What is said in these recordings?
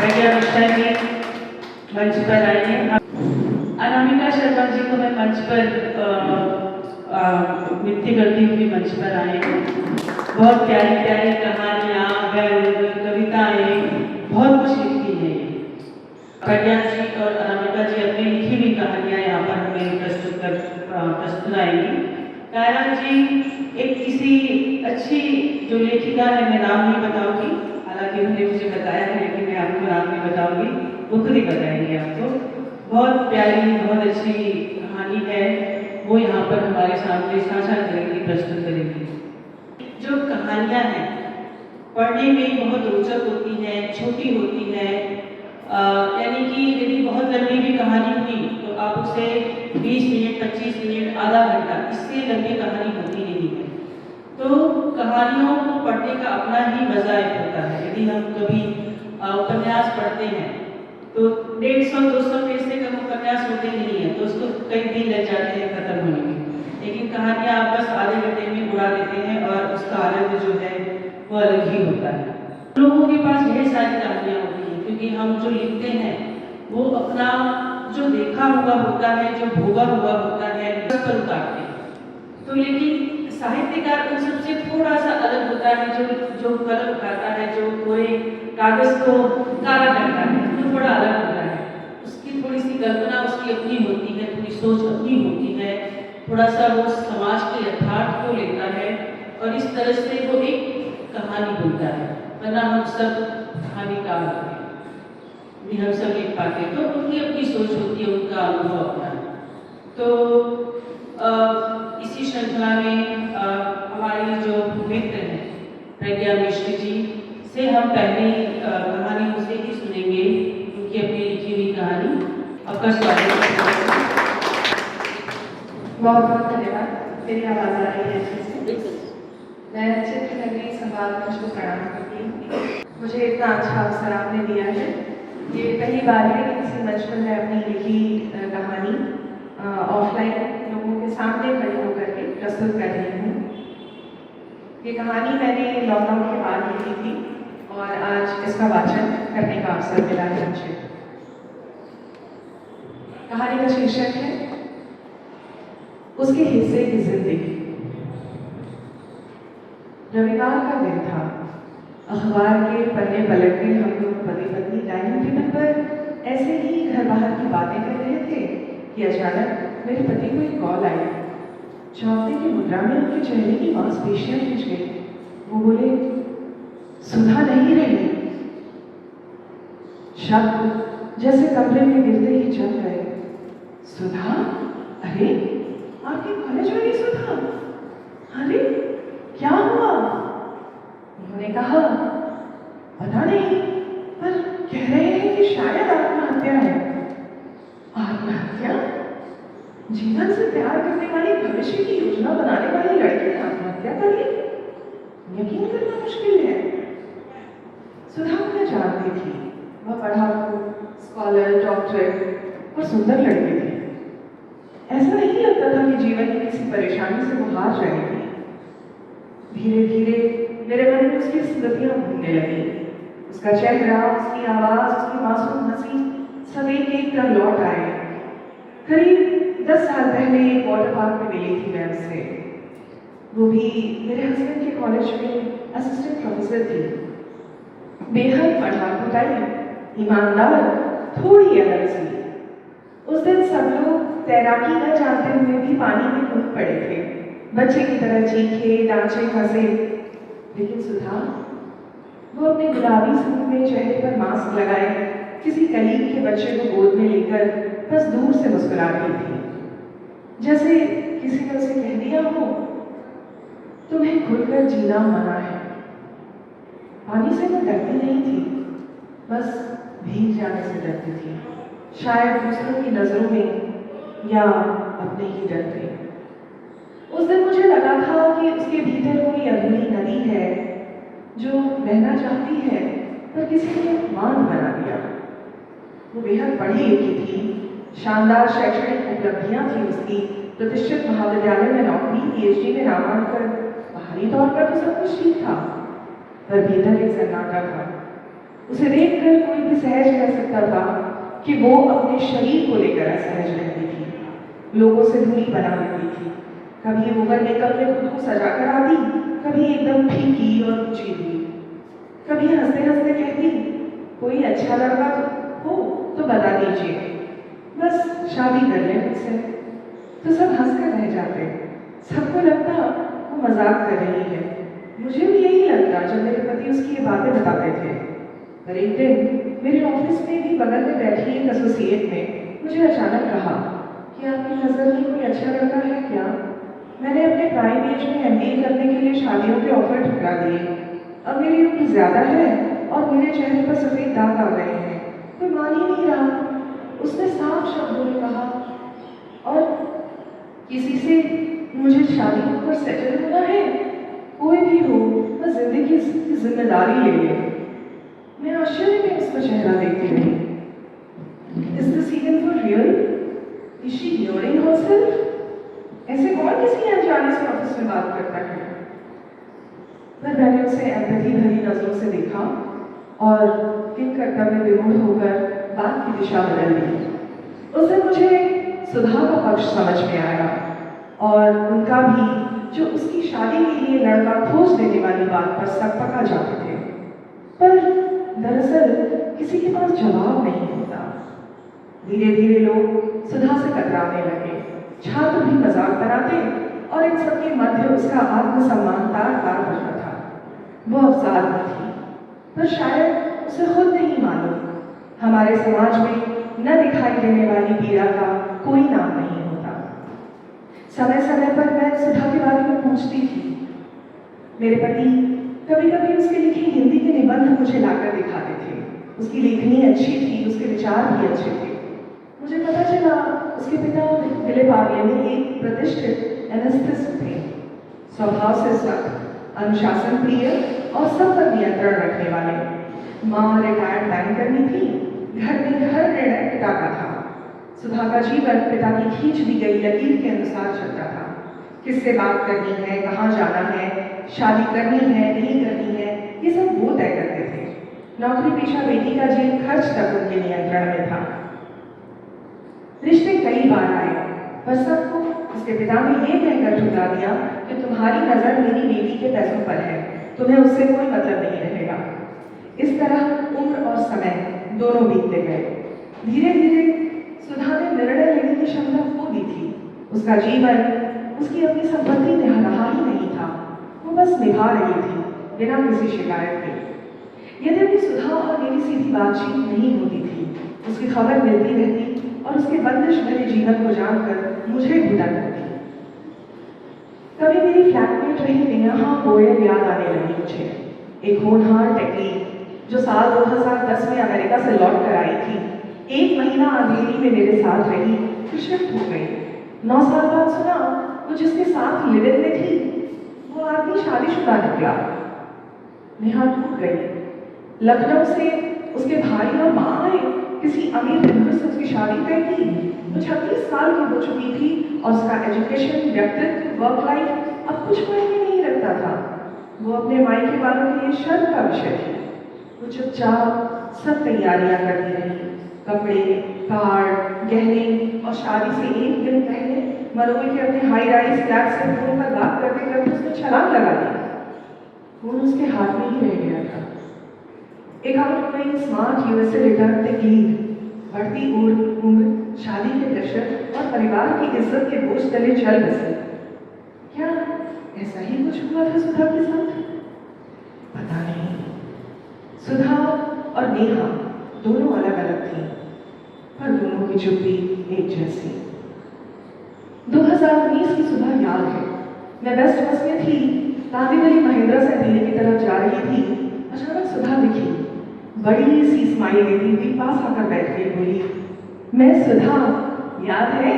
प्रज्ञा मिश्रा जी मंच पर आए हैं। अनामिका शर्मा जी को मैं मंच पर नृत्य करती हुई मंच पर आए हैं। बहुत प्यारी प्यारी कहानियाँ, कविताएं, बहुत कुछ लिखती हैं। प्रज्ञा जी और अनामिका जी अपनी लिखी हुई कहानियाँ यहाँ पर हमें प्रस्तुत आएंगी। कायरा जी एक किसी अच्छी जो लेखिका है, मैं नाम नहीं बताऊंगी, हालांकि उन्होंने मुझे बताया है, लेकिन मैं आपको नाम नहीं बताऊंगी, वो खुद ही बताएंगे आपको। बहुत प्यारी, बहुत अच्छी कहानी है, वो यहाँ पर हमारे सामने साझा करेंगी, प्रस्तुत करेंगी। जो कहानियाँ हैं पढ़ने में बहुत रोचक होती हैं, छोटी होती हैं, यानी कि यदि बहुत लंबी भी कहानी हुई तो आप उसे 20 मिनट, 25 मिनट, आधा घंटा, इससे लंबी कहानी होती नहीं है। तो कहानियों को पढ़ने का अपना ही मजा होता है। यदि हम कभी उपन्यास पढ़ते हैं तो 150-200 पेज से कम उपन्यास होते नहीं है, तो उसको कई दिन लग जाते हैं खत्म होने में। लेकिन कहानियाँ आप बस आधे घंटे में उड़ा देते हैं और उसका आनंद जो है वो अलग ही होता है। लोगों के पास ढेर सारी कहानियाँ होती हैं, क्योंकि हम जो लिखते हैं वो अपना जो देखा हुआ होता है, जो भोगा हुआ होता है, उस पर उतारते हैं। तो लेकिन साहित्यकार उन सबसे थोड़ा सा अलग होता है, जो कलम उठाता है, जो पूरे कागज को काला करता है, वो थोड़ा अलग होता है। उसकी थोड़ी सी कल्पना उसकी अपनी होती है, थोड़ी सोच अपनी होती है, थोड़ा सा वो समाज के यथार्थ को लेता है और इस तरह से वो एक कहानी बोलता है। वरना हम सब कहानीकार होते हैं, भी हम सब लिख पाते हैं, तो उनकी अपनी सोच होती है, उनका अनुभव अपना है। तो इसी श्रृंखला में हमारी जो मित्र हैं प्रज्ञा मिश्रा जी से हम पहली कहानी उनसे ही सुनेंगे, उनकी अपनी लिखी हुई कहानी। आपका स्वागत है। बहुत बहुत धन्यवाद। मेरी आवाज़ आ रही है अच्छे से? मैं चित्रनगरी संवाद मंच को प्रणाम करती हूँ। मुझे इतना अच्छा अवसर आपने दिया है। ये पहली बार है कि किसी मंच पर मैं अपनी लिखी कहानी ऑफलाइन लोगों के सामने खड़ी होकर के प्रस्तुत कर रही हूँ। ये कहानी मैंने लॉकडाउन के बाद लिखी थी और आज इसका वाचन करने का अवसर मिला है मुझे। कहानी का शीर्षक है उसके हिस्से की जिंदगी। रविवार का दिन था। अखबार के पन्ने पलटते हम लोग पति पत्नी डाइनिंग टेबल पर ऐसे ही घर बाहर की बातें कर रहे थे कि अचानक मेरे पति को एक कॉल आई। चौंकने की मुद्रा में उनके चेहरे की मांसपेशियां खिंच गई। वो बोले, सुधा नहीं रही। शब्द जैसे कमरे में गिरते ही जम गए। सुधा? अरे आपकी कॉलेज वाली सुधा? अरे क्या हुआ? उन्होंने कहा, पता नहीं, पर कह रहे हैं कि शायद आत्महत्या है। आत्महत्या? जीवन से प्यार करने वाली, भविष्य की योजना बनाने वाली लड़की ने आत्महत्या कर ली? यकीन करना मुश्किल है। सुधा को मैं जानती थी। वह पढ़ाकू, स्कॉलर, डॉक्टर और सुंदर लड़की थी। ऐसा नहीं लगता था कि जीवन की किसी परेशानी से वो हार जाएगी। धीरे धीरे मेरे मन में उसकी स्मृतियां घूमने लगी। उसका चेहरा, उसकी आवाज, उसकी मासूम हंसी सब एक तरह लौट आए। करीब 10 साल पहले एक वाटर पार्क में मिली थी मैं उससे। वो भी मेरे हस्बैंड के कॉलेज में असिस्टेंट प्रोफेसर थी। बेहद पढ़ाकू टाइप, ईमानदार, थोड़ी अलग सी। उस दिन सब लोग तैराकी न जानते हुए भी पानी में कूद पड़े थे। बच्चे की तरह चीखे, नाचे, हंसे। लेकिन सुधा, वो अपने गुलाबी सूट में चेहरे पर मास्क लगाए किसी कलीग के बच्चे को गोद में लेकर बस दूर से मुस्कुरा रही थी, जैसे किसी ने उसे कह दिया हो, तुम्हें खुलकर जीना मना है। पानी से मैं डरती नहीं थी, बस भीग जाने से डरती थी, शायद दूसरों की नजरों में या अपने ही डर पे। उस दिन मुझे लगा था कि उसके भीतर कोई अधूरी नदी है जो बहना चाहती है, पर किसी ने बांध बना दिया। वो बेहद पढ़ी लिखी थी, शानदार शैक्षणिक उपलब्धियां थी उसकी, प्रतिष्ठित महाविद्यालय में नौकरी, PhD में नामांकन। बाहरी तौर पर तो सब कुछ ठीक था, पर भीतर एक सन्नाटा था। उसे देखकर कोई सहज रह सकता था कि वो अपने शरीर को लेकर असहज रहती थी, लोगों से दूरी बना लेती थी। कभी ओवर मेकअप में खुद को सजा कर आती, कभी एकदम फीकी और ऊंची हुई, कभी हंसते हंसते कहती कोई अच्छा लड़का हो तो बता दीजिए, बस शादी कर ले मुझसे। तो सब हंसकर रह जाते, सबको लगता वो मजाक कर रही है। मुझे भी यही लगता जब मेरे पति उसकी ये बातें बताते थे। पर एक दिन मेरे ऑफिस में भी बगल में बैठी एक एसोसिएट ने मुझे अचानक कहा कि आपकी नज़र में कोई अच्छा लड़का है क्या? मैंने अपने प्राइम एज में MBA करने के लिए शादियों के ऑफर ठुकरा दिए। अब मेरी उम्र ज़्यादा है और मेरे चेहरे पर सफ़ेद दाग आ गए हैं, कोई मान ही नहीं रहा। उसने साफ शब्दों में कहा, और किसी से मुझे शादी होकर सेटल होना है, कोई भी हो बस जिंदगी की जिम्मेदारी ले ले। मैं आश्चर्य में उसका चेहरा देखती रही। Is this even for real? Is she ignoring herself? ऐसे कौन किसी अनजाने से ऑफिस में बात करता है? पर मैंने उसे एम्पैथी भरी नजरों से देखा और किन कर्तव्य विमूढ़ होकर बात की दिशा बदल दी। उस दिन मुझे सुधा का पक्ष समझ में आया और उनका भी, जो उसकी शादी के लिए लड़का खोज देने वाली बात पर सकपका जाते थे। पर दरअसल किसी के पास जवाब नहीं होता। धीरे धीरे लोग सुधा से कतराने लगे, छात्र भी मजाक बनाते और इन सबके मध्य उसका आत्मसम्मान तार-तार हो जाता। वो अफसार में थी, पर शायद उसे खुद नहीं मालूम, हमारे समाज में न दिखाई देने वाली पीड़ा का कोई नाम नहीं होता। समय समय पर मैं सुधा के बारे में पूछती थी। मेरे पति कभी कभी उसके लिखे हिंदी के निबंध मुझे लाकर दिखाते थे। उसकी लेखनी अच्छी थी, उसके विचार भी अच्छे थे। मुझे पता चला उसके पिता विले पार्ले में एक प्रतिष्ठित एनेस्थिस्ट थे, स्वभाव से सख्त, अनुशासन प्रिय और सब पर नियंत्रण रखने वाले। माँ रिटायर्ड बैंकरनी थी, घर में हर निर्णय पिता का था। सुधा का जीवन पिता की खींच दी गई लकीर के अनुसार चलता था। किससे बात करनी है, कहाँ जाना है, शादी करनी है नहीं करनी है, ये सब वो तय करते थे। नौकरी पेशा बेटी का जेब खर्च तक उनके नियंत्रण में था। रिश्ते कई बार आए, पर सबको उसके पिता ने ये कहकर ठुकरा दिया कि तुम्हारी नजर मेरी बेटी के पैसों पर है, तुम्हें उससे कोई मतलब नहीं रहेगा। इस तरह उम्र और समय दोनों बीतते गए। धीरे धीरे सुधा ने निर्णय लेने की क्षमता खो दी थी। उसका जीवन उसकी अपनी संपत्ति में रहा ही नहीं था, वो बस निभा रही थी बिना किसी शिकायत के। यद्यपि सुधा और मेरी सीधी बातचीत नहीं होती थी, उसकी खबर मिलती रहती और उसके बंदिश भरे जीवन को जानकर मुझे घुटन लगती। कभी मेरी फ्लैटमेट रही नेहा गोयल याद आने लगी मुझे, एक होनहार टेक्नीक जो साल 2010 में अमेरिका से लौट कर आई थी। 1 महीना अंधेरी में मेरे साथ रही, फिर शिफ्ट हो गई। 9 साल बाद सुना वो जिसके साथ लिव इन में थी वो आदमी शादीशुदा निकला। नेहा टूट गई। लखनऊ से उसके भाई और माँ आए, किसी अमीर हिंदू से उसकी शादी तय की। वो 36 साल की हो चुकी थी और उसका एजुकेशन, व्यक्तित्व, वर्क लाइफ अब कुछ मायने नहीं रखता था। वो अपने मायके वालों के लिए शर्म का विषय थी। वो चुपचाप सब तैयारियां करती रही, कपड़े, कार्ड, गहने, और शादी से 1 दिन पहले मनोज के अपने हाई राइज फ्लैट से फोन पर बात करते करते उसने छलांग लगा दी। फोन उसके हाथ में ही रह गया था। एक outgoing smart USA return technique, बढ़ती उम्र, शादी के प्रेशर और परिवार की इज्जत के बोझ तले चल बसी। क्या ऐसा ही कुछ हुआ था सुधा के साथ? पता नहीं। सुधा और नेहा दोनों अलग अलग थी, पर दोनों की चुप्पी एक जैसी। 2019 की सुबह याद है, मैं वेस्ट बस में थी, कांदीवली महिंद्रा से दिल्ली की तरफ जा रही थी। अचानक सुधा दिखी, बड़ी सी स्माइल देती हुई पास आकर बैठ गई, बोली, मैं सुधा, याद है?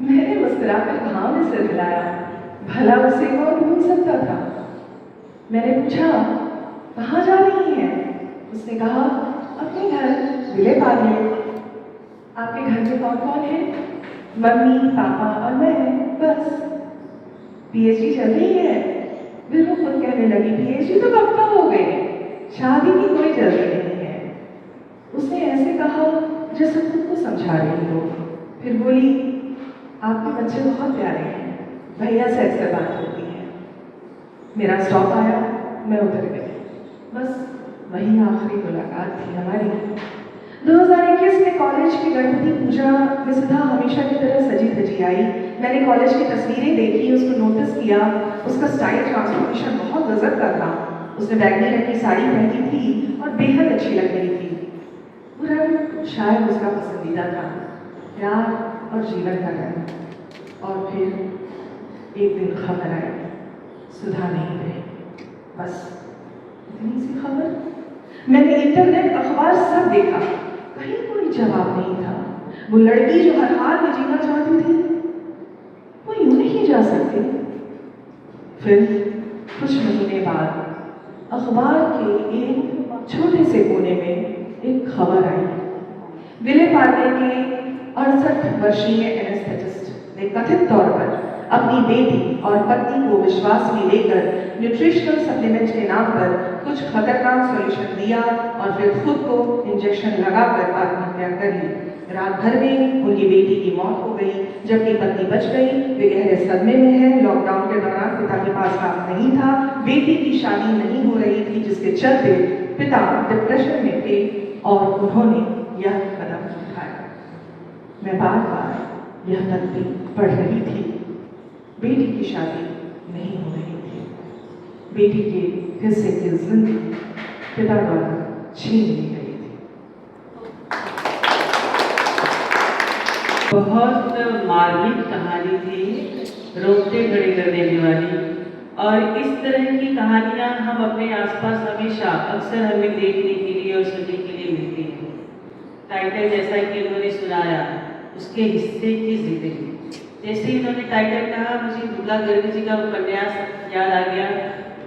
मैंने मुस्कुराकर हाँ में सिर हिलाया। भला उसे कौन भूल सकता था? मैंने पूछा, कहाँ जा रही हैं? उसने कहा, अपने घर विले पार्ले। आपके घर में कौन कौन है? मम्मी, पापा और मैं, बस। पीएचडी चल रही है? फिर वो खुद कहने लगी, पीएचडी तो कब का हो गई, शादी की कोई जरूरत नहीं है। जैसे खुद को समझा रही हो। फिर बोली, आपके बच्चे बहुत प्यारे हैं, भैया से अक्सर बात होती है। मेरा स्टॉप आया, मैं उतर गई। बस वही आखिरी मुलाकात थी हमारी। 2021 में कॉलेज की गणपति पूजा में सुधा हमेशा की तरह सजी धजी आई। मैंने कॉलेज की तस्वीरें देखी, उसको नोटिस किया। उसका स्टाइल ट्रांसफॉर्मेशन बहुत गजब का था। उसने बैगनी रंग की साड़ी पहनी थी और बेहद अच्छी लग रही थी। वो रंग शायद उसका पसंदीदा था, प्यार और जीवन का रंग। और फिर एक दिन खबर आई, सुधा नहीं रही। बस इतनी सी खबर। मैंने इंटरनेट, अखबार सब देखा, कहीं कोई जवाब नहीं था। वो लड़की जो हर हाल में जीना चाहती थी, वो यूं नहीं जा सकती। फिर कुछ महीने बाद अखबार के एक छोटे से कोने में एक खबर आई। विले पार्ले के 68 वर्षीय एनेस्थेटिस्ट ने कथित तौर पर अपनी बेटी और पत्नी को विश्वास में लेकर न्यूट्रिशनल सप्लीमेंट के नाम पर कुछ खतरनाक सॉल्यूशन दिया और फिर खुद को इंजेक्शन लगाकर आत्महत्या कर ली। रात भर में उनकी बेटी की मौत हो गई, जबकि पत्नी बच गई। वे गहरे सदमे में है। लॉकडाउन के दौरान पिता के पास काम नहीं था, बेटी की शादी नहीं हो रही थी, जिसके चलते पिता डिप्रेशन में थे और उन्होंने यह कदम उठाया। मैं बार बार यह तकलीफ पढ़ रही थी। बेटी की शादी नहीं हो रही थी, बेटी के हिस्से की जिंदगी पिता द्वारा छीन ली गई थी। बहुत मार्मिक कहानी थी, रोंगटे खड़े कर देने वाली। और इस तरह की कहानियां हम अपने आसपास हमेशा अक्सर हमें देखने के लिए और सुनने के लिए मिलती हैं। टाइटल जैसा कि उन्होंने सुनाया, उसके हिस्से की जिंदगी। जैसे ही उन्होंने टाइटल कहा, मुझे दुर्गा गर्ग जी का उपन्यास याद आ गया,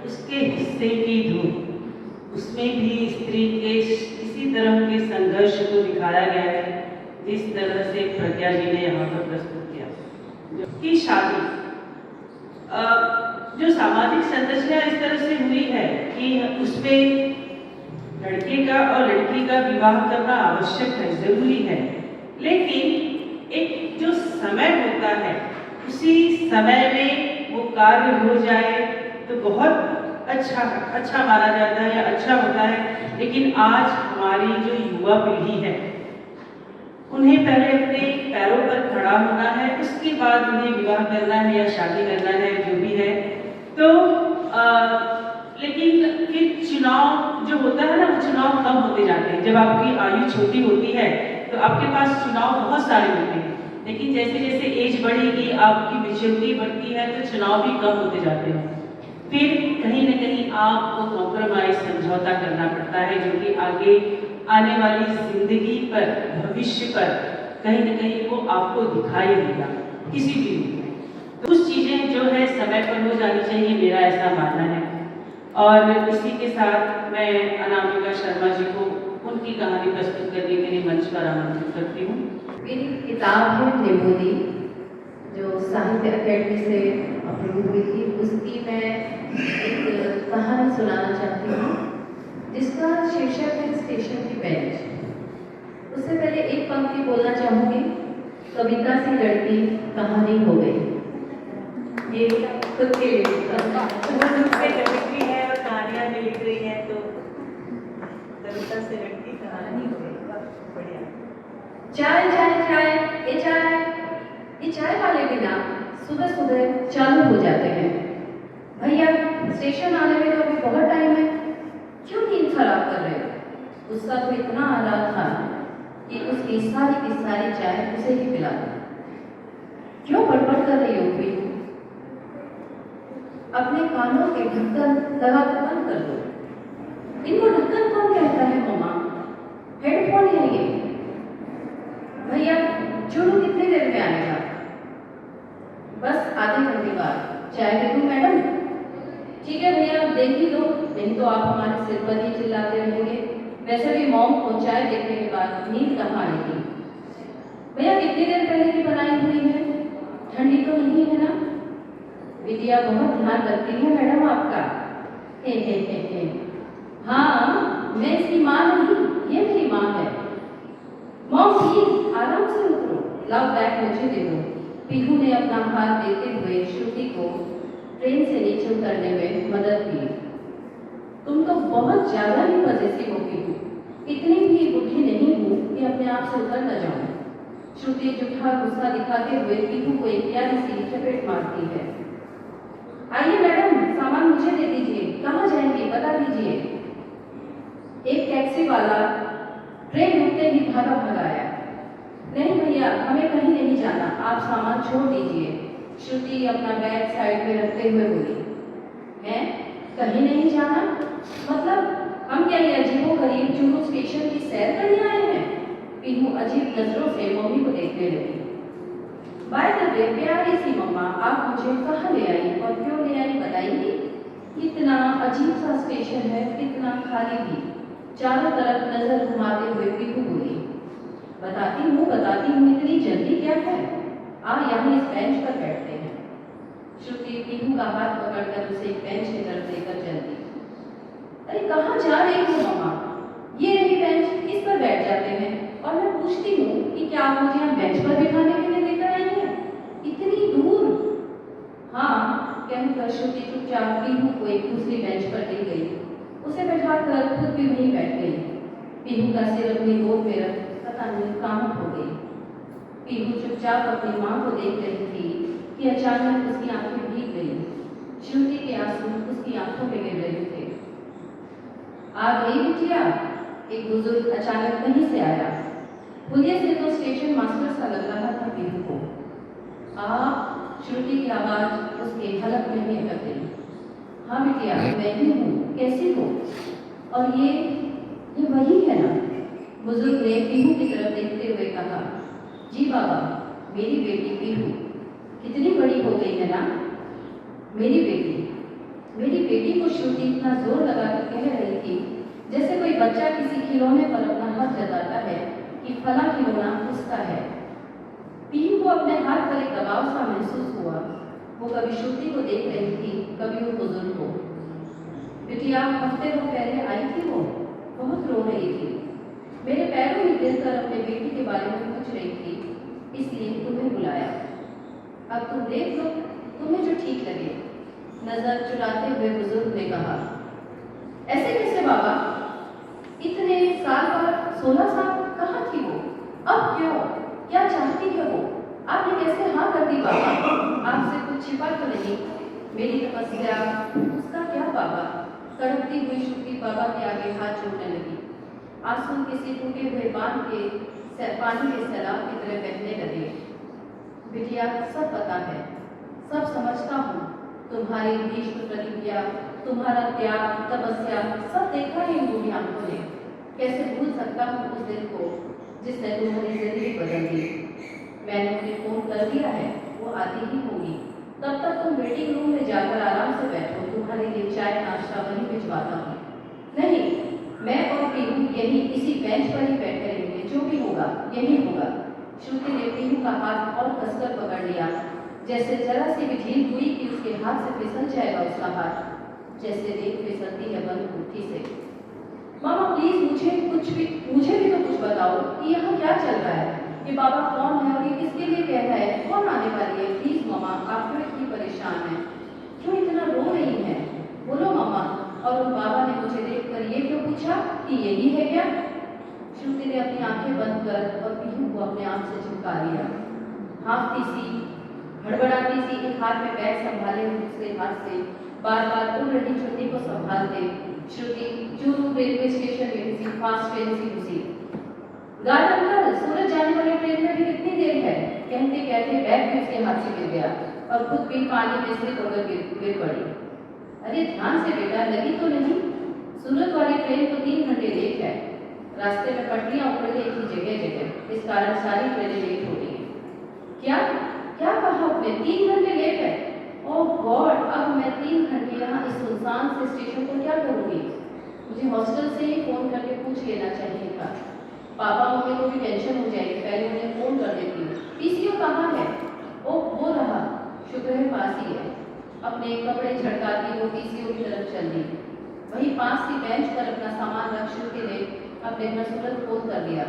उसके हिस्से की धूप। उसमें भी स्त्री के इसी तरह के संघर्ष को दिखाया गया है जिस तरह से प्रज्ञा जी ने यहाँ पर प्रस्तुत किया। कि शादी जो सामाजिक संरचना इस तरह से हुई है कि उसमें लड़के का और लड़की का विवाह करना आवश्यक है, जरूरी है, लेकिन एक जो समय होता है उसी समय में वो कार्य हो जाए तो बहुत अच्छा माना जाता है या अच्छा होता है। लेकिन आज हमारी जो युवा पीढ़ी है, उन्हें पहले अपने पैरों पर खड़ा होना है, उसके बाद उन्हें विवाह करना है या शादी करना है, जो भी है। तो लेकिन फिर चुनाव जो होता है ना, वो चुनाव कम होते जाते हैं। जब आपकी आयु छोटी होती है तो आपके पास चुनाव बहुत सारे होते हैं, लेकिन जैसे जैसे एज बढ़ेगी, आपकी मैच्योरिटी बढ़ती है, तो चुनाव भी कम होते जाते हैं। फिर कहीं न कहीं आपको कॉम्प्रोमाइज, समझौता करना पड़ता है, जो कि आगे आने वाली जिंदगी पर, भविष्य पर कहीं न कहीं वो आपको दिखाई देगा किसी भी रूप में। तो कुछ चीज़ें जो है समय पर हो जानी चाहिए, मेरा ऐसा मानना है। और इसी के साथ मैं अनामिका शर्मा जी को उनकी कहानी प्रस्तुत करने के लिए मंच पर आमंत्रित करती हूँ। मेरी किताब है निमोदी, जो साहित्य अकेडमी से अप्रूव हुई थी। उसकी मैं एक कहानी सुनाना चाहती हूँ जिसका शीर्षक है स्टेशन की बेंच। उससे पहले एक पंक्ति बोलना चाहूँगी, कविता सी लड़की कहानी हो गई। ये खुद के लिखी है और कहानियाँ भी लिख रही हैं, तो कविता से लड़की कहानी हो गई। बढ़िया। चाय चाय चाय, ये चाय वाले बिना सुबह सुबह चालू हो जाते हैं। भैया स्टेशन आने में तो अभी बहुत टाइम है, क्यों नींद खराब कर रहे हो? गुस्सा तो इतना आ रहा था कि उसकी सारी की सारी चाय उसे ही पिला दी। क्यों बड़बड़ कर रही हो भी? अपने कानों के ढक्कन लगाकर बंद कर दो। इनको ढक्कन कौन कहता है मम्मा? हेडफोन है ये। भैया चूरू कितनी देर में आएगा? बस आधे घंटे बाद। चाय दे दूं मैडम? ठीक है भैया, आप देख ही लो, नहीं तो आप हमारे सिर पर ही चिल्लाते रहेंगे। वैसे भी मॉम को चाय देखने के बाद नींद कहाँ आएगी? भैया कितनी देर पहले की बनाई हुई है, ठंडी तो नहीं है ना? विद्या बहुत ध्यान रखती है मैडम आपका। हे। हाँ, मैं इसकी माँ नहीं, ये मेरी माँ है। मॉम प्लीज आराम से उतरो, लाओ बैग मुझे दे दो। पीहू ने अपना हाथ देते हुए श्रुति को ट्रेन से नीचे उतरने में मदद की। तुम तो बहुत ज्यादा ही पॉजिटिव हो पीहू, इतनी भी बुद्धि नहीं हूँ कि अपने आप से उतर न जाऊं। श्रुति जूठा गुस्सा दिखाते हुए पीहू को एक प्यारी सी चपेट मारती है। आइए मैडम, सामान मुझे दे दीजिए, कहाँ जाएंगे बता दीजिए। एक टैक्सी वाला ट्रेन रुकते ही भागा आया। नहीं भैया, हमें कहीं नहीं जाना, आप सामान छोड़ दीजिए। श्रुति अपना बैग साइड में रखते हुए बोली। हैं, कहीं नहीं जाना मतलब हम क्या ये अजीबोगरीब जुहू स्टेशन की सैर करने आए हैं? पीहू अजीब नजरों से मम्मी को देखने लगी। बाय द वे प्यारी सी मम्मा, आप मुझे कहाँ ले आई और क्यों ले आई बताएंगी? इतना अजीब सा स्टेशन है, इतना खाली भी। चारों तरफ नजर घुमाते हुए पीहू बोली। बताती हूँ, इतनी जल्दी क्या है? आ यहाँ इस बेंच पर बैठते हैं। श्रुति पीहू का हाथ पकड़कर उसे एक बेंच की तरफ लेकर चलती। अरे कहाँ जा रही हो मम्मा? ये रही बेंच, इस पर बैठ जाते हैं। और मैं पूछती हूँ कि क्या आप मुझे यहाँ बेंच पर बिठाने के लिए लेकर आई हैं? इतनी दूर? हाँ, कहकर श्रुति चुपचाप पीहू को एक दूसरी बेंच पर ले गई। उसे बैठाकर खुद भी वहीं बैठ गई। पीहू का सिर अपनी गोद में रख पता नहीं कहाँ हो गई। पीहू चुपचाप अपनी माँ को देख रही थी कि अचानक उसकी आंखें भीग गई। श्रुति के आंसू उसकी आंखों में गिर रहे थे। आ गई बिटिया, एक बुजुर्ग अचानक कहीं से आया। पुलिया से तो स्टेशन मास्टर सा लग रहा था पीहू को। श्रुति की आवाज उसके हलक में ही अटक गई। हाँ बिटिया, मैं ही हूँ, कैसी हो? और ये वही है ना? बुजुर्ग ने पीहू की तरफ देखते हुए कहा। जी बाबा, मेरी बेटी पीहू कितनी बड़ी हो गई है ना? मेरी बेटी को श्रुति इतना जोर लगाकर कह रही थी जैसे कोई बच्चा किसी खिलौने पर अपना हाथ जताता है कि फला खिलौना उसका है। पीहू को अपने हाथ पर एक दबाव सा महसूस हुआ। वो कभी श्रुति को देख रही थी, कभी वो बुजुर्ग को। बिटिया, हफ्ते भर पहले आई थी वो, बहुत रो रही थी। मेरे पैरों में गिरकर अपने बेटी के बारे में पूछ रही थी, इसलिए तुम्हें बुलाया। अब तुम देख लो, तुम्हें जो ठीक लगे। नजर चुराते हुए बुजुर्ग ने कहा। ऐसे कैसे बाबा? इतने साल बाद 16 साल कहाँ थी वो? अब क्यों? क्या चाहती है वो? आपने कैसे हाँ कर दी बाबा? आपसे कुछ छिपा तो नहीं? मेरी तपस्या उसका क्या बाबा? तड़पती हुई श्रुति बाबा के आगे हाथ जोड़ने लगी। आंसू किसी टूटे हुए बांध के पानी के सैलाब की तरह बहने लगे। बिटिया, सब पता है, सब समझता हूँ। तुम्हारी भीष्म प्रतिज्ञा, तुम्हारा त्याग, तपस्या, सब देखा है इन बूढ़ी आंखों ने। कैसे भूल सकता हूँ उस दिन को जिसने तुम्हारी जिंदगी बदल दी। मैंने उन्हें फोन कर दिया है, वो आती ही होगी। तब तक तुम वेटिंग रूम में जाकर आराम से बैठो, तुम्हारे लिए चाय नाश्ता वहीं भिजवाता हूँ। नहीं, मैं और पीहू यही इसी बेंच पर ही बैठे रहेंगे, जो भी होगा यही होगा। श्रुति ने पीहू का हाथ और कसकर पकड़ लिया, जैसे जरा सी भी ढील हुई कि उसके हाथ से फिसल जाएगा उसका हाथ, जैसे रेत फिसलती है बंद मुट्ठी से। मामा प्लीज मुझे भी तो कुछ बताओ कि यहाँ क्या चल रहा है? ये बाबा कौन है और ये किसके लिए कह रहा है? कौन आने वाली है? प्लीज मामा, आप क्यों इतनी परेशान हैं? क्यों इतना रो रही हैं? बोलो मामा। और उन बाबा ने मुझे देखकर ये क्यों पूछा कि यही है क्या? श्रुति ने अपनी आंखें बंद कर और पीहू को अपने आप से चिपका लिया। हाँफती सी, हड़बड़ाती सी, एक हाथ में बैग संभाले दूसरे हाथ से बार बार उड़ रही छुट्टी को संभालते श्रुति चूरू रेलवे स्टेशन में किसी फास्ट ट्रेन से घुसी। गार्ड अंकल, सूरज जाने वाली ट्रेन में भी कितनी देर है? कहते कहते बैग भी उसके हाथ से गिर गया और खुद भी पानी में स्लिप होकर गिर पड़ी। अरे ध्यान से बेटा, लगी तो नहीं? सूरत वाली ट्रेन तो 3 घंटे लेट है। रास्ते में पटरियां उड़ रही थी जगह जगह, इस कारण सारी ट्रेनें लेट हो रही है। क्या क्या कहा आपने? 3 घंटे लेट है? ओह गॉड, अब मैं 3 घंटे यहाँ इस सुनसान से स्टेशन पर क्या करूँगी? मुझे हॉस्टल से ही फोन करके पूछ लेना चाहिए था। पापा मम्मी को भी टेंशन हो जाएगी, पहले उन्हें फोन कर देती हूँ। पीसीओ कहाँ है? ओह वो रहा, शुक्र है पास ही है। अपने कपड़े झटकाती वो पीसीओ की तरफ चल दी। वहीं पास की बेंच पर अपना सामान रख श्रुति ने अपने घर सूरत फोन कर दिया।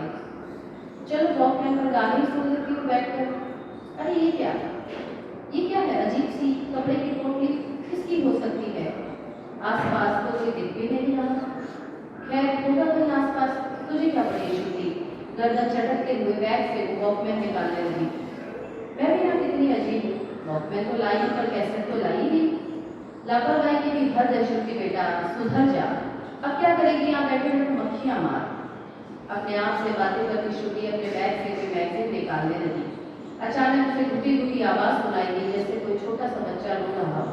चलो वॉकमैन पर गाने सुन लेती हूँ बैठकर। अरे ये क्या है? अजीब सी कपड़े की पोटली किसकी हो सकती है? आसपास तो कोई दिख भी नहीं रहा। खैर होगा कहीं आसपास। तुझे क्या पड़ी श्रुति? गर्दन चटकते हुए बैग से वो वॉकमैन निकालने लगी। मैं भी ना कितनी अजीब हूँ, वॉकमैन तो लाई पर कैसेट तो लाई नहीं। लापरवाही की भी हद है श्रुति बेटा, सुधर जा। अब क्या करेगी यहाँ बैठे बैठे मक्खियाँ मार। अपने आप से बातें करती श्रुति अपने बैग से कोई मैगजीन निकालने लगी। अचानक उसे टूटी हुई आवाज सुनाई दी, जैसे कोई छोटा सा बच्चा रो रहा।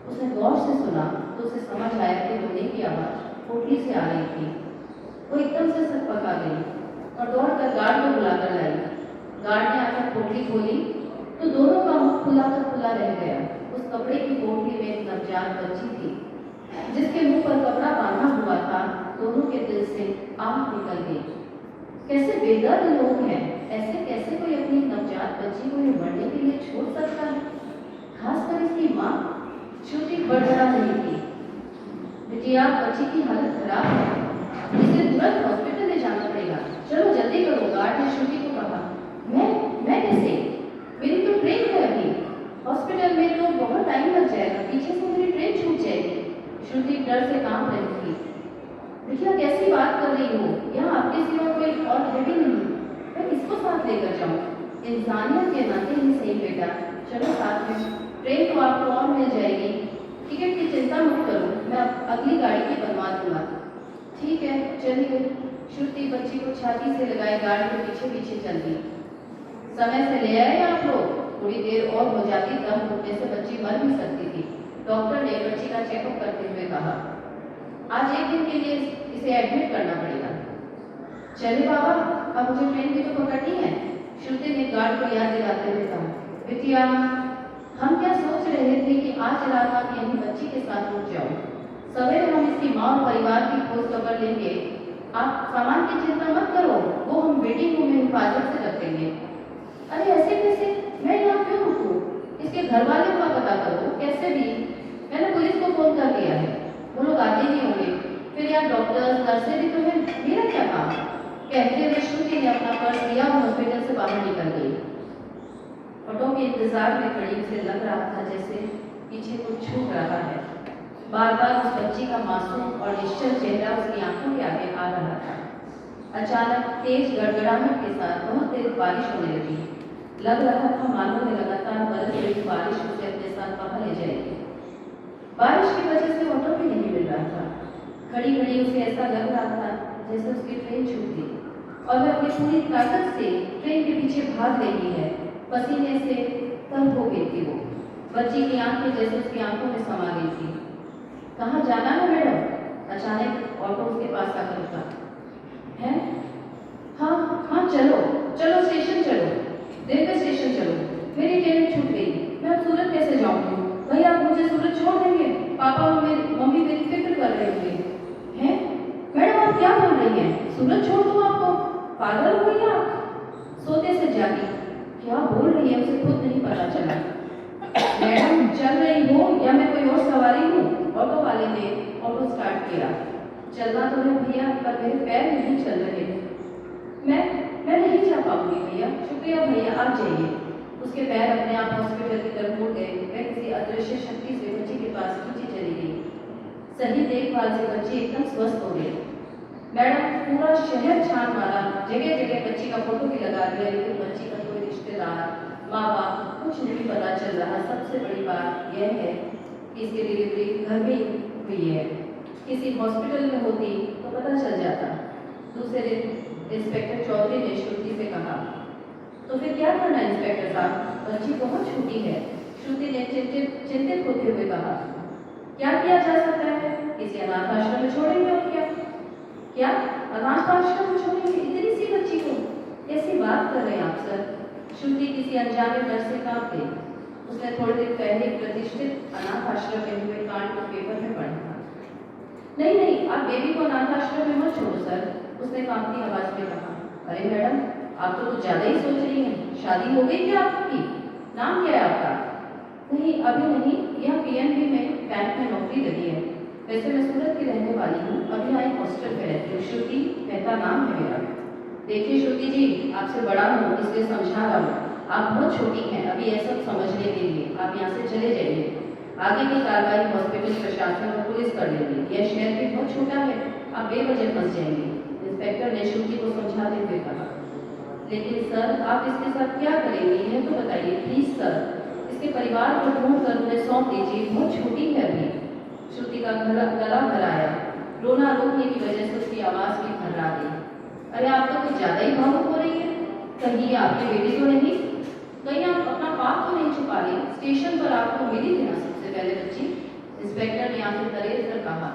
उसने गौर से सुना तो उसे समझ आया कि रोने की आवाज पोटली से आ रही थी। वो एकदम से सर पका गई और दौड़कर गार्ड को बुलाकर लाई। गार्ड ने आकर पोटली खोली तो दोनों का मुख खुला रह गया। उस कपड़े की पोटली में एक नवजात बच्ची थी, जिसके मुंह पर कपड़ा बांधा हुआ था। दोनों के दिल से आग निकल गई। कैसे बेदर्द लोग हैं, ऐसे कैसे कोई अपनी नवजात बच्ची को ये मरने के लिए छोड़ सकता है? खासकर इसकी माँ। श्रुति बड़बड़ा नहीं थी। बिटिया, बच्ची की हालत खराब है, इसे तुरंत हॉस्पिटल ले जाना पड़ेगा। चलो जल्दी करो, गार्ड ने श्रुति को कहा। मैं कैसे? मेरी तो ट्रेन है अभी। हॉस्पिटल में तो बहुत टाइम लग जाएगा, पीछे से मेरी ट्रेन छूट जाएगी। श्रुति डर से कांप रही थी। बिटिया, कैसी बात कर रही हो? यहाँ आपके सिवा कोई और है भी नहीं। मैं किसको साथ लेकर जाऊँ? इंसानियत के नाते ही सही बेटा, चलो साथ में। ट्रेन तो आपको और मिल जाएगी। टिकट की चिंता मत करो, मैं अगली गाड़ी की बनवा दूंगा। ठीक है, चलिए। श्रुति बच्ची को छाती से लगाए गाड़ी के पीछे पीछे चल दी। समय से ले आए आप लोग, थोड़ी देर और हो जाती, दम घुटने से बच्ची मर भी सकती थी। डॉक्टर ने बच्ची का चेकअप करते हुए कहा। आज एक दिन के लिए इसे एडमिट करना पड़ेगा। चले बाबा, अब मुझे ट्रेन भी तो पकड़नी है, श्रुति ने गार्ड को याद दिलाते हुए कहा। बिटिया, हम क्या सोच रहे थे कि आज रात आप यहीं बच्ची के साथ रुक जाओ। सवेरे हम इसकी माँ और परिवार की खोज खबर लेंगे। आप सामान की चिंता मत करो, वो हम वेटिंग रूम में हिफाजत से रखेंगे। अरे ऐसे कैसे? मैं यहाँ क्यों रुकूं? इसके घर वाले का पता करो, कैसे भी। मैंने पुलिस को फोन कर दिया है, वो लोग आते ही होंगे। फिर यहाँ डॉक्टर्स नर्सें भी तो है, मेरा क्या काम? कहते हुए श्रुति ने अपना पर्स लिया और हॉस्पिटल से बाहर निकल गई। ऑटो के इंतजार में खड़ी उसे लग रहा था जैसे पीछे कुछ छूट रहा है। बार बार उस बच्ची का मासूम और निश्चल चेहरा उसकी आंखों के आगे आ रहा था। अचानक तेज गड़गड़ाहट के साथ बहुत तेज बारिश होने लगी। लग रहा था मानो में लगातार बरस रही बारिश उसे अपने साथ बाहर ले जाएगी। बारिश की वजह से ऑटो भी नहीं मिल रहा था। खड़ी खड़ी उसे ऐसा लग रहा था जैसे उसकी ट्रेन छूट गई और वह अपनी पूरी ताकत से ट्रेन के पीछे भाग रही है। पसीने से तंग हो गई थी वो। बच्ची की आंखें जैसे उसकी आंखों में समा गई थी। कहाँ जाना है मैडम? अचानक ऑटो उसके पास आकर रुका। है? हाँ चलो चलो, स्टेशन चलो, रेलवे स्टेशन चलो। मेरी ट्रेन छूट गई, मैं अब सूरत कैसे जाऊँगी? भैया आप मुझे सूरत छोड़ देंगे? पापा मम्मी मेरी फिक्र कर रहे होंगे। हैं? मैडम आप क्या बोल रही हैं? सूरत छोड़ दूँ आपको? पागल हो गई आप? सोते से जागी क्या बोल रही है उसे खुद नहीं पता चला। मैडम चल रही हो या मैं कोई और सवारी हूँ? ऑटो वाले ने ऑटो स्टार्ट किया। चलना तो है भैया, पर मेरे पैर नहीं चल रहे। मैं नहीं जा पाऊंगी भैया। शुक्रिया भैया, आप जाइए। उसके पैर अपने आप हॉस्पिटल की तरफ मुड़ गए। वह किसी अदृश्य शक्ति से बच्ची के पास खींची चली गई। सही देखभाल से बच्ची एकदम स्वस्थ हो गई। मैडम पूरा शहर छान मारा, जगह जगह बच्ची का फोटो भी लगा दिया, लेकिन बच्ची का कोई रिश्तेदार, माँ बाप कुछ नहीं पता चल रहा। सबसे बड़ी बात यह है कि इसकी डिलीवरी घर में हुई है। किसी हॉस्पिटल में होती तो पता चल जाता। दूसरे दिन इंस्पेक्टर चौधरी ने श्रुति से कहा, तो फिर क्या करना इंस्पेक्टर साहब? बच्ची बहुत छोटी है। श्रुति ने चिंतित होते हुए कहा, क्या किया जा सकता है? किसी अनाथ आश्रम में छोड़ेंगे और क्या अनाथ आश्रम में छोड़ेंगे इतनी सी बच्ची को? कैसी बात कर रहे हैं आप सर? श्रुति किसी अनजाने डर से कांप गई। उसने थोड़ी देर पहले प्रतिष्ठित अनाथ आश्रम में हुए कांड को पेपर में पढ़ा था। नहीं, आप बेबी को अनाथ आश्रम में मत छोड़ो सर, उसने कांपती आवाज में कहा। अरे मैडम आप तो कुछ ज्यादा ही सोच रही हैं। शादी हो गई क्या आपकी? नाम क्या है आपका? नहीं अभी नहीं, यह पीएनबी में बैंक में नौकरी लगी है। वैसे मैं सूरत की रहने वाली हूँ, अभी यहाँ एक हॉस्टल में रहती हूँ। श्रुति मेहता नाम है मेरा। देखिए श्रुति जी, आपसे बड़ा हूँ इसलिए समझा रहा हूँ। आप बहुत छोटी हैं अभी यह सब समझने के लिए। आप यहाँ से चले जाइए। आगे की कार्रवाई हॉस्पिटल प्रशासन और पुलिस कर लेगी। यह शहर भी बहुत छोटा है, आप बेवजह फंस जाएंगे। इंस्पेक्टर ने श्रुति को समझाते हुए कहा। लेकिन सर, आप इसके साथ क्या करेंगे यह तो बताइए प्लीज सर। इसके परिवार को ढूंढ कर उन्हें सौंप दीजिए, बहुत छोटी है अभी। श्रुति का गला भर आया। रोना रोकने की वजह से उसकी आवाज भी भर्रा गई। अरे आप तो कुछ ज्यादा ही भावुक हो रही है। कहीं आपकी बेटी तो नहीं? कहीं आप अपना पाप तो नहीं छुपा रही? स्टेशन पर आपको मिली थी ना सबसे पहले बच्ची? इंस्पेक्टर ने आंखें तरेज कर कहा।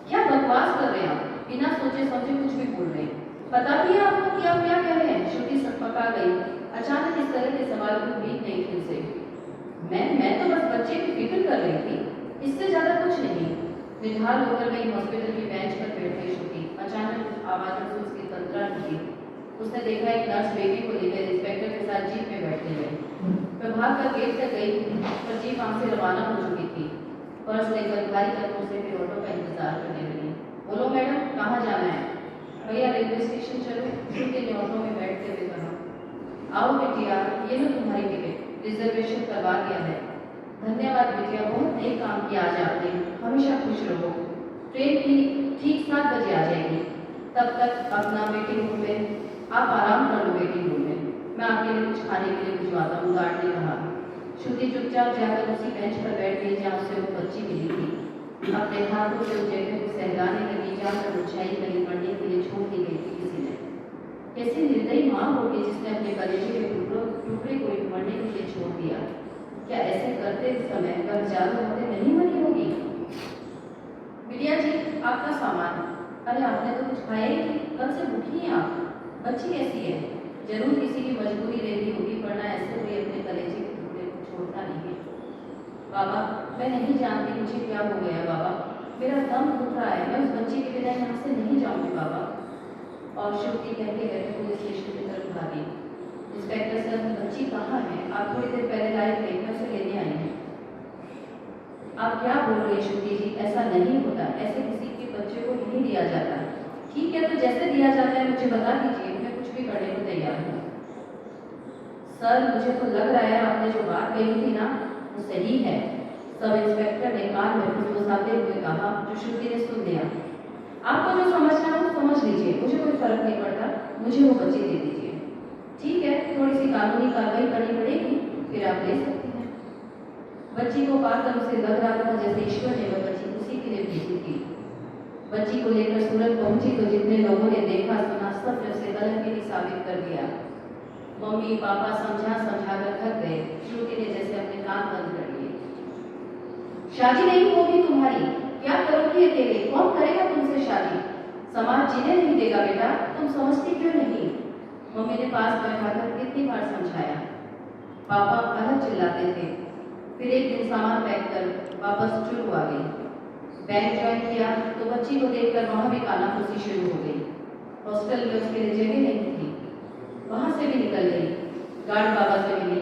क्या बकवास कर रहे हैं आप? बिना सोचे समझे कुछ भी बोल रहे हैं। पता भी है आपको कि आप क्या कह रहे हैं? श्रुति सकपका गई। अचानक इस तरह के सवाल को उम्मीद नहीं थी उसे। मैं तो बस बच्चे की फिक्र कर रही थी, इससे ज्यादा कुछ नहीं। निढाल होकर गई हॉस्पिटल की बेंच पर बैठ गई श्रुति। अचानक आवाज़ों से उसकी तंत्रा टूटी। उसने देखा एक नर्स बेबी को लेकर इंस्पेक्टर के साथ जीप में बैठने गई। वह भाग कर गेट तक गई पर जीप वहां से रवाना हो चुकी थी। पर्स लेकर भारी कदमों से फिर ऑटो का इंतजार करने लगी। बोलो मैडम, कहाँ जाना है? भैया रेलवे स्टेशन चलो, श्रुति ने ऑटो में बैठते हुए कहा। आओ बिटिया, ये लो तुम्हारी टिकट, रिजर्वेशन करवा दिया है। धन्यवाद बिटिया, बहुत नेक काम किया आज आपने। हमेशा खुश रहो। ट्रेन की ठीक 7 बजे आ जाएगी। तब तक अपना वेटिंग रूम में आप आराम कर लो। वेटिंग रूम में मैं आपके लिए कुछ खाने के लिए भिजवाता हूँ, गार्ड ने कहा। श्रुति चुपचाप जाकर उसी बेंच पर बैठ गई जहाँ उसे वो बच्ची मिली थी। अपने हाथों से उस जगह को सहलाने लगी जहाँ पर ऊंचाई कहीं पढ़ने के लिए छोड़ दी गई थी किसी ने। कैसी निर्दयी माँ होगी जिसने अपने कलेजे के टुकड़े को मरने के लिए छोड़ दिया। क्या ऐसे करते समय वह हजारों मौतें नहीं मरी होगी? बिटिया जी, आपका सामान। अरे आपने तो कुछ खाया ही नहीं, कब से भूखी हैं आप? बच्ची कैसी है? जरूर किसी की मजबूरी रहती होगी, वरना ऐसे कोई अपने कलेजे के टुकड़े को छोड़ता नहीं है। बाबा, मैं नहीं जानती मुझे क्या हो गया बाबा। मेरा दम घुट रहा है, मैं उस बच्ची के बिना यहाँ से नहीं जाऊँगी बाबा। और श्रुति कहते कहते पुलिस स्टेशन की तरफ भागी। इंस्पेक्टर सर, बच्ची कहाँ है? आप थोड़ी देर पहले लाए थे, मैं उसे लेने आई हूँ। आप क्या बोल रहे हैं श्रुति जी? ऐसा नहीं होता, ऐसे किसी के बच्चे को नहीं दिया जाता। ठीक है, तो जैसे दिया जाता है मुझे बता दीजिए, मैं कुछ भी करने को तैयार हूँ। सर, मुझे तो लग रहा है आपने जो बात कही थी ना वो सही है। सब इंस्पेक्टर ने कान में फुसफुसाते हुए कहा, जो श्रुति ने सुन लिया। आपको जो समझना है वो समझ लीजिए, मुझे कोई फर्क नहीं पड़ता, मुझे वो बच्ची दे दीजिए। ठीक है, थोड़ी सी कानूनी कार्रवाई करनी पड़ेगी, फिर आप ले सकती हैं। बच्ची को पाकर उसे लग रहा था जैसे ईश्वर ने वह बच्ची उसी के लिए भेजी थी। बच्ची को लेकर सूरत पहुंची तो जितने लोगों ने देखा सुना सब ने उसे गलत ही साबित कर दिया। मम्मी पापा समझा समझा कर थक गए। श्रुति ने जैसे अपने कान बंद कर लिए। शादी नहीं होगी तुम्हारी, क्या करोगी अकेले? कौन करेगा तुमसे शादी? समाज जीने नहीं देगा बेटा, तुम समझती क्यों नहीं? मम्मी ने पास बैठाकर कितनी बार समझाया। पापा अलग चिल्लाते थे। फिर एक दिन सामान पैक कर वापस शुरू आ गई। बैंक ज्वाइन किया तो बच्ची को देखकर वहाँ भी कानाफूसी शुरू हो गई। हॉस्टल में उसके लिए जगह नहीं थी, वहाँ से भी निकल गई। गार्ड बाबा से मिली।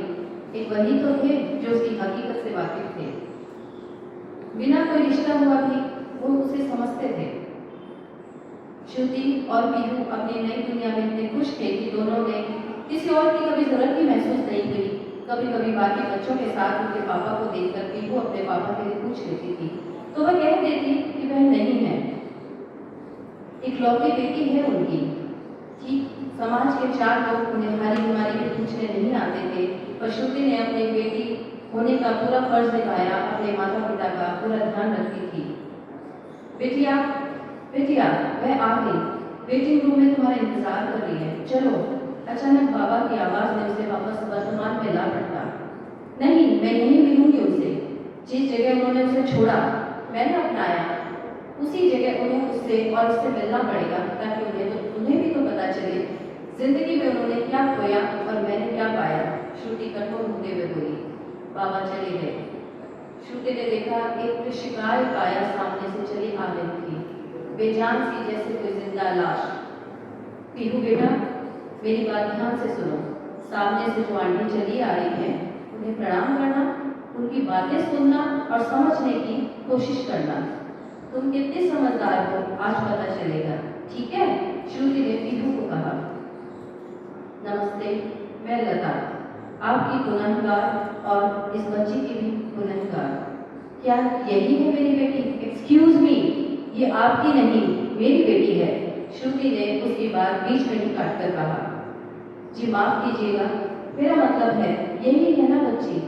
एक वही तो थे जो उसकी हकीकत से वाकिफ थे। बिना कोई रिश्ता हुआ भी वो उसे समझते थे। श्रुति और पीहू अपनी नई दुनिया में इतने खुश थे कि दोनों ने किसी और की कभी जरूरत भी महसूस नहीं हुई। कभी कभी बाकी बच्चों के साथ उनके पापा को देखकर पीहू अपने पापा के लिए पूछ लेती थी तो वह कह देती कि वह नहीं है, इकलौती बेटी है उनकी। ठीक समाज के 4 लोग उन्हें हारी बीमारी में पूछने नहीं आते थे, पर श्रुति ने अपनी बेटी होने का पूरा फर्ज निभाया, अपने माता पिता का पूरा ध्यान रखती थी। बेटिया बेटिया, वह आ गई, वेटिंग रूम में तुम्हारा इंतजार कर रही है, चलो। अचानक बाबा की आवाज ने उसे वापस वर्तमान में ला पटका। नहीं, मैं नहीं मिलूंगी उनसे। जिस जगह उन्होंने उसे छोड़ा मैंने अपनाया, उसी जगह उन्हें उससे और उससे मिलना पड़ेगा, ताकि उन्हें भी तो पता चले जिंदगी में उन्होंने क्या खोया और मैंने क्या पाया। श्रुति कठोर होते हुए बोली। बाबा चले गए। श्रुति ने देखा एक शिकार काया सामने से चली आ रही थी, बेजान सी जैसे कोई जिंदा लाश। पीहू बेटा, मेरी बात ध्यान से सुनो। सामने से जो आंटी चली आ रही है उन्हें प्रणाम करना, उनकी बातें सुनना और समझने की कोशिश करना। तुम कितने समझदार हो आज पता चलेगा, ठीक है? श्रुति ने पीहू को कहा, नमस्ते, मैं लता, आपकी गुनहगार और इस बच्ची की भी गुनहगार। क्या यही है मेरी बेटी? एक्सक्यूज मी, ये आपकी नहीं मेरी बेटी है, श्रुति ने उसकी बात बीच में ही काट कर कहा। जी माफ कीजिएगा, मेरा मतलब है यही है ना बच्ची,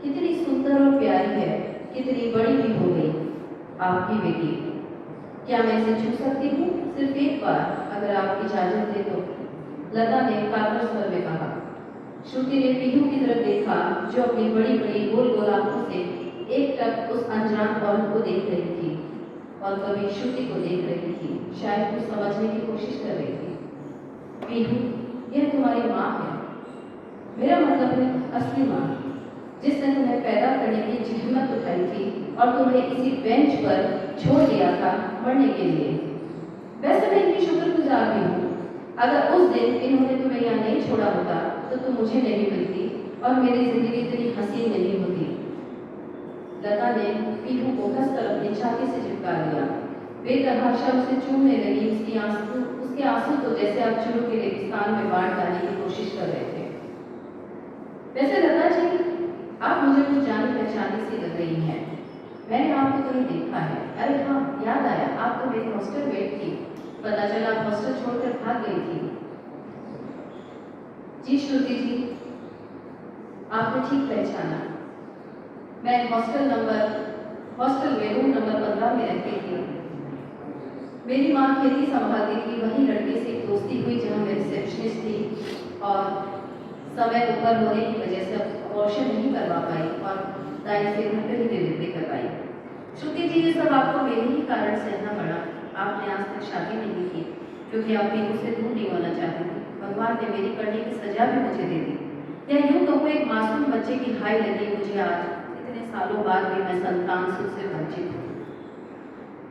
कितनी सुंदर और प्यारी है, कितनी बड़ी भी हो गई आपकी बेटी। क्या मैं इसे छू सकती हूँ? सिर्फ एक बार, अगर आप इजाजत दे तो, लता ने कातर स्वर में कहा। श्रुति ने पीहू की तरफ देखा, जो अपनी बड़ी बड़ी गोल गोल आंखों से एक टक उस अनजान औरत को देख रही थी और कभी श्रुति को देख रही थी, शायद कुछ समझने की कोशिश कर रही थी। पीहू, यह तुम्हारी माँ है, मेरा मतलब है असली माँ, जिसने तुम्हें पैदा करने की जहमत उठाई थी और तुम्हें इसी बेंच पर छोड़ दिया था मरने के लिए। वैसे मैं इनकी शुक्रगुजार भी हूँ। अगर उस दिन इन्होंने तुम्हें यहाँ नहीं छोड़ा होता तो तुम मुझे नहीं मिलती और मेरी जिंदगी इतनी हसीन नहीं होती। लता ने पीहू को कसकर अपनी छाती से चिपका लिया। बेतहाशा उसे चूमने लगी। उसके आंसू तो जैसे आप चुरू के रेगिस्तान में बांट डालने की कोशिश कर रहे थे। वैसे लता जी, आप मुझे कुछ जानी पहचानी सी लग रही हैं। मैंने आपको कहीं देखा है। अरे हाँ, याद आया, आप तो मेरी हॉस्टल मेट थी। पता चला आप हॉस्टल छोड़कर भाग गई थी। जी श्रुति जी, आपने ठीक पहचाना। मैं हॉस्टल में रूम नंबर 15 में रहती थी। मेरी माँ खेती संभालती थी। वही लड़के से एक दोस्ती हुई जहाँ मैं रिसेप्शनिस्ट थी और समय ऊपर होने की वजह से अबॉर्शन नहीं करवा पाई और दाई से घर पर ही डिलीवरी करवाई। श्रुति जी, ये सब आपको मेरे ही कारण सहना पड़ा। आपने आज तक शादी नहीं की क्योंकि आप पीहू से दूर नहीं होना चाहती थी। भगवान ने मेरी करने की सजा भी मुझे दे दी। या यूँ कहूँ, एक मासूम बच्चे की हाय लगी मुझे आज। इतने सालों बाद भी मैं संतान सुख से वंचित हूँ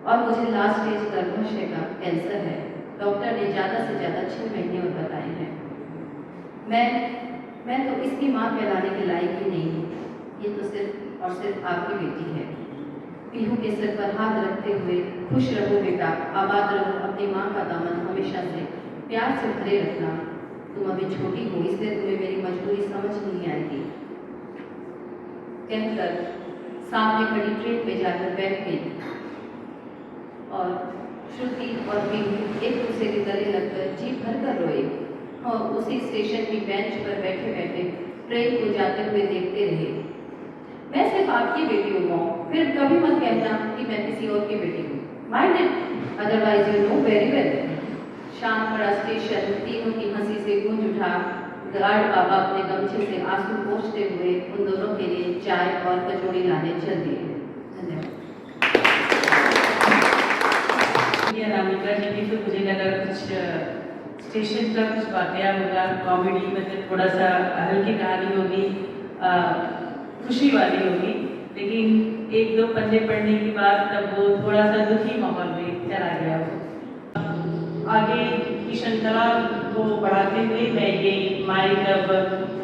और मुझे लास्ट स्टेज गर्भाशय का कैंसर है। डॉक्टर ने ज़्यादा से ज़्यादा 6 महीने और बताए हैं। मैं तो इसकी माँ कहलाने के लायक ही नहीं हूँ। ये तो सिर्फ और सिर्फ आपकी बेटी है। पीहू के सिर पर हाथ रखते हुए, खुश रहो बेटा, आबाद रहो, अपनी माँ का दामन हमेशा से प्यार से भरे रखना। तुम अभी छोटी हो, इसलिए तुम्हें मेरी मजबूरी समझ नहीं आएगी। कहकर सामने खड़ी ट्रेन में जाकर बैठ गई और श्रुति और पीहू एक दूसरे के गले लगकर जी भर कर रोए और उसी स्टेशन की बेंच पर बैठे बैठे ट्रेन को जाते हुए देखते रहे। मैं सिर्फ आपकी बेटी हूँ, फिर कभी मत कहना कि मैं किसी और की बेटी हूँ। Mind it, otherwise you know very well. शाम पड़ा स्टेशन, तीनों की हंसी से गूंज उठा। गार्ड बाबा अपने गमछे से आंसू पोंछते हुए उन दोनों के लिए चाय और कचौड़ी लाने चल दिए। धन्यवाद। अनामिका जी भी, तो मुझे लगा कुछ स्टेशन का कुछ वाकया होगा, कॉमेडी, मतलब थोड़ा सा हल्की कहानी होगी, खुशी वाली होगी, लेकिन 1-2 पन्ने पढ़ने के बाद तब वो थोड़ा सा दुखी माहौल में चला गया। आगे की श्रृंखला को बढ़ाते हुए मैं ये माइक अब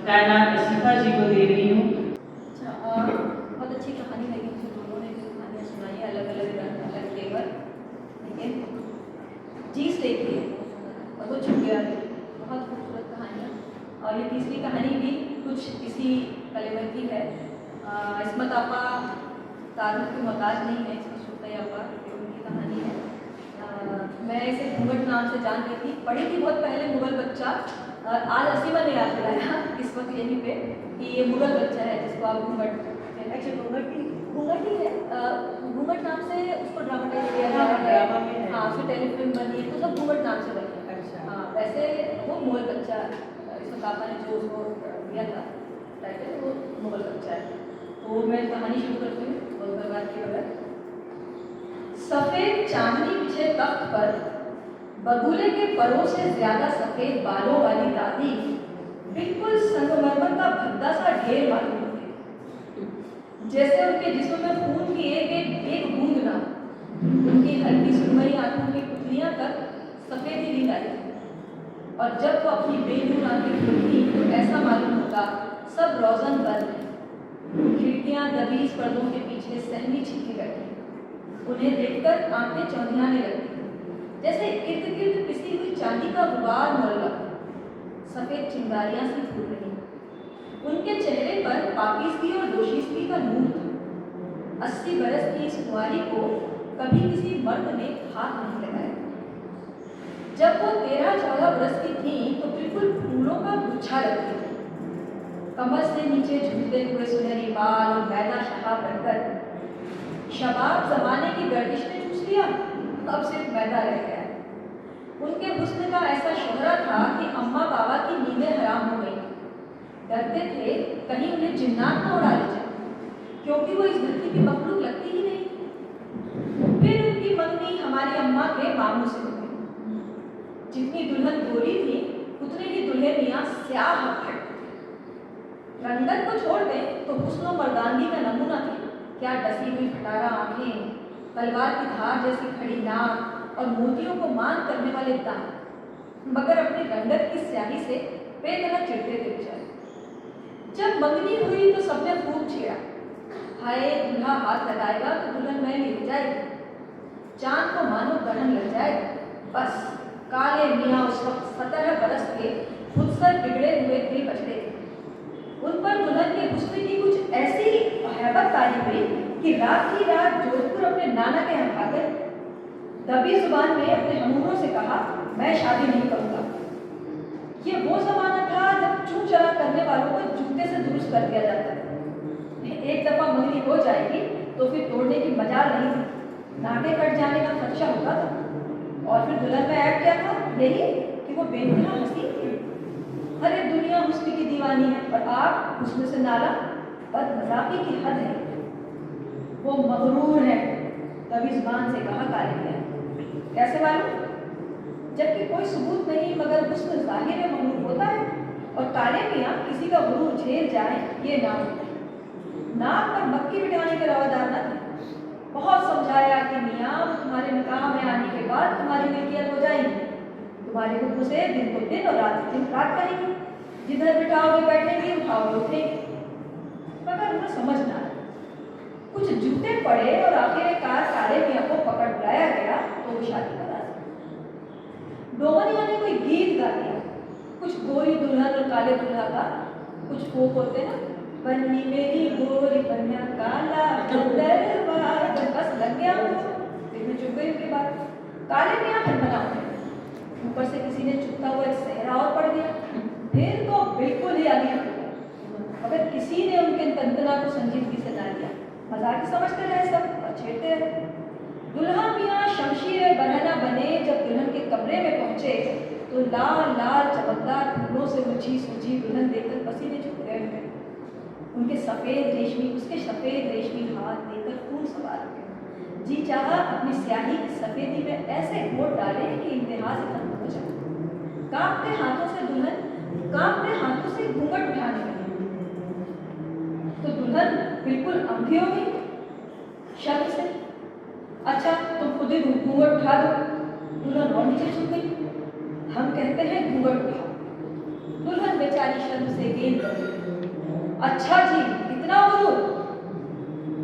कायनात असीफा जी को दे रही हूँ। अच्छा, बहुत अच्छी कहानी लगी मुझे। दोनों ने जो कहानियाँ सुनाई है, अलग अलग रंग, अलग फ्लेवर, लेकिन चीज़ देखिए और वो छुप गया। बहुत खूबसूरत कहानियाँ। और ये तीसरी कहानी भी कुछ इसी कलेवर की है। इसमत आपा तारुफ की मोहताज नहीं है, इसमें सुनते आपा उनकी कहानी है। मैं इसे घूंघट नाम से जान रही थी, पढ़ी थी बहुत पहले, मुगल बच्चा। आज असीमा ने याद दिलाया इस वक्त यहीं पे कि ये मुगल बच्चा है जिसको आप घूंघट, एक्चुअली घूंघट ही है। घूंघट नाम से उसको ड्रामाटाइज किया गया है। हाँ, उसकी टेलीफिल्म बनी है, तो सब घूंघट नाम से बनी है। अच्छा, हाँ, वैसे वो मुगल बच्चा, इसमें पापा ने जो उसको दिया था टाइटल, वो मुगल बच्चा है। तो मैं कहानी शुरू करती हूँ बहुत बर्बाद के बगैर। सफ़ेद चांदनी बिछे तख्त पर बगुले के परों से ज्यादा सफ़ेद बालों वाली दादी बिल्कुल संगमरमर का भद्दा सा ढेर मालूम होती, जैसे उनके जिस्म में खून की एक बूंद ना। उनकी हल्की सुरमई आंखों की पुतलियां तक सफ़ेदी नहीं आई और जब वो अपनी बेनूर आंखें खुलती तो ऐसा मालूम होता सब रोज़न बंद है। खिड़कियां दबीज पर्दों के पीछे सहमी छिपी बैठी, उन्हें देखकर आंखें चौंधियाने लगती। जैसे इर्द गिर्द पिसी हुई चांदी का गुबार मोहल्ला, सफेद चिंगारियां सी फूट रही। उनके चेहरे पर पाकिज़गी और दोषीज़गी का नूर था। 80 बरस की इस कुंवारी को कभी किसी मर्द ने हाथ नहीं लगाया। जब वो 13-14 बरस की थी तो बिल्कुल फूलों का गुच्छा लगती थी। कमर से नीचे झूलते हुए सुनहरी बाल और मैदा शहाब रखकर शबाब जमाने की गर्दिश ने चूस लिया, अब सिर्फ मैदा रह गया। उनके हुस्न का ऐसा शोहरा था कि अम्मा बाबा की नींदें हराम हो गई। डरते थे कहीं उन्हें जिन्नात न उड़ा ले जाए, क्योंकि वो इस धरती की मखलूक लगती ही नहीं। फिर उनकी मंगनी हमारी अम्मा के मामू से हो गई। जितनी दुल्हन गोरी थी उतने ही दूल्हे मियाँ स्याह हट थे। रंगत को छोड़ दें तो हुस्न और मर्दानगी का नमूना थे। क्या डसी हुई खटारा आंखें, तलवार की धार जैसी खड़ी नाक और मोतियों को मान करने वाले दांत, मगर अपनी रंगत की स्याही से बेतरह चिढ़ते थे बेचारे। जब मंगनी हुई तो सबने खूब छेड़ा, हाय दूल्हा हाथ लगाएगा तो दुल्हन महल ले जाएगी, चांद को मानो ग्रहण लग जाएगा। बस काले मियाँ उस वक्त 17 बरस के खुद से बिगड़े हुए दिल बचते थे। उन पर दुल्हन के हुस्न की कुछ ऐसी हैबत तारी हुई कि रात ही रात जोधपुर अपने नाना के यहाँ भागे। दबी जुबान में अपने हमूरों से कहा, मैं शादी नहीं करूँगा। ये वो जमाना था जब चूं चला करने वालों को जूते से दुरुस्त कर दिया जाता था। एक दफा मंगनी हो जाएगी तो फिर तोड़ने की मजाल नहीं थी। नाके कट जाने का खदशा होता था। और फिर दुल्हन में ऐड क्या था? यही कि वो बेइंतहा हंसी थी। अरे दुनिया हुस्न की दीवानी है और आप हुस्न से नाला, बदमज़ाकी की हद है। वो मगरूर है, दबी जुबान से कहा काले मियाँ। कैसे मालूम? जबकि कोई सबूत नहीं, मगर हुस्न जाहिर में मगरूर होता है। और काले मियाँ किसी का गुरूर झेल जाए ये ना होता। नाक पर मक्खी बिठाने के रवादार न थे। बहुत समझाया कि मियाँ वो तुम्हारे निकाह में आने के बाद तुम्हारी मिल्कियत हो जाएंगी, तुम्हारे हुक्म से दिन को दिन और रात को दिन रात करेंगी, जिधर बिठाओगे बैठेंगी, उठाओगे उठेंगी। मगर उन्हें समझ ना आया। कुछ जूते पड़े और आखिरकार काले मियाँ को पकड़ बुलाया गया तो वो शादी करा दी। डोमनिया ने कोई गीत गा दिया, कुछ गोरी दुल्हन और काले दूल्हा का, कुछ फोक होते ना, बन्नी मेरी गोरी बन्या काला दरबार, बस लग गया उनको। फिर मैं चुप गई उनके बाद। काले मियाँ खनमना उठे, ऊपर से किसी ने चुपता हुआ एक सहरा और पड़ गया। फिर तो बिल्कुल ही अलीफ हो गया, मगर किसी ने उनके तंतना को संजीदगी से ना लिया। मजाक समझते रहे सब और छेड़ते रहे। दुल्हा मियाँ शमशीर बरहना बने जब दुल्हन के कमरे में पहुंचे तो लाल लाल चमकदार फूलों से मुझी सूझी दुल्हन देखकर पसीने छूट गए उनके। उसके सफेद रेशमी हाथ देकर खून सवार हो गए। जी चाहा अपनी स्याही की सफेदी में ऐसे घोट डाले कि इंतहा से खत्म हो जाए। कांपते हाथों से घूंघट उठाने लगी तो दुल्हन बिल्कुल अंधी हो गई शर्म से। अच्छा तुम खुद ही घूंघट उठा दो। दुल्हन और नीचे झुक गई। हम कहते हैं घूंघट उठाओ। दुल्हन बेचारी शर्म से गेंद कर गई। अच्छा जी इतना गुरूर।